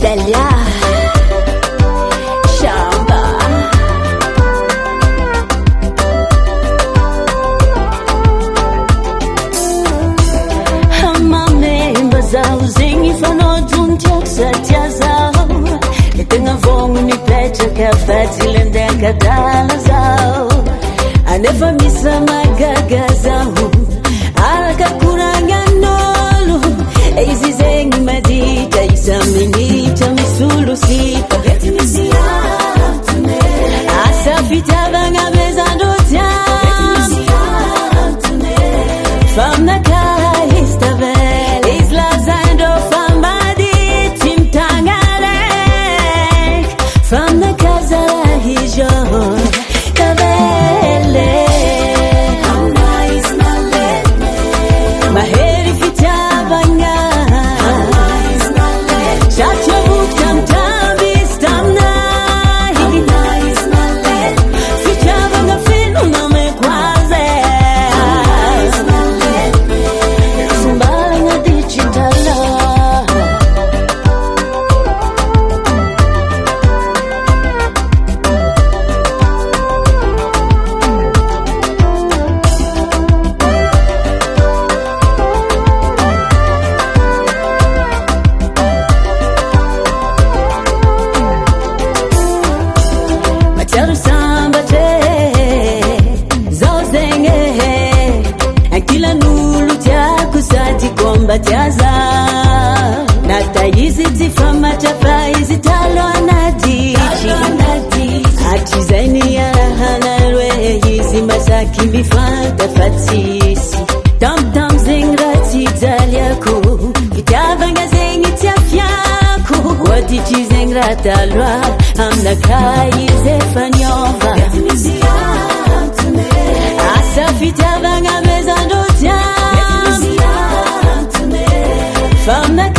Dhalia Saramba Hamamemba zao zengi fanoduntiak satya zao Etegna vogno mipetraka fa tsy lendan-kadala zao Anefa misa magaga zao Araka kurangan'olo Izy zegny madika isa minitra misolo sika Vety misy antony Asa fitiavagna mezandro tiamy Vety misy antony Famnaka izy tavela Izy lazaindro fammadity mitagna raiky Famnaka zara izy tavele Aminaha izy nalemy Mahery fitiavagna Aminaha izy nalemy Satria voky tamtamby izy taminahy Aminaha izy nalemy Fitiavagna feno nameko azy Aminaha izy nalemy Sombalagna digital Matiaro samba te Zao zegny Ankilan'olo tiako sady komba tiaza Nata izy tsy famatra fa izy talo anaditry Hatrizay niarahana roe izy masaky mifanta fa tsisy Tamtam zegny raha tsy jaliako Fitiavagna zegny tsy afiako Voaditry zegny raha taloha Aminaka izy efa niova Vety misy antony Asa fitiavagna mezandro tiamy Vety misy antony Famnaka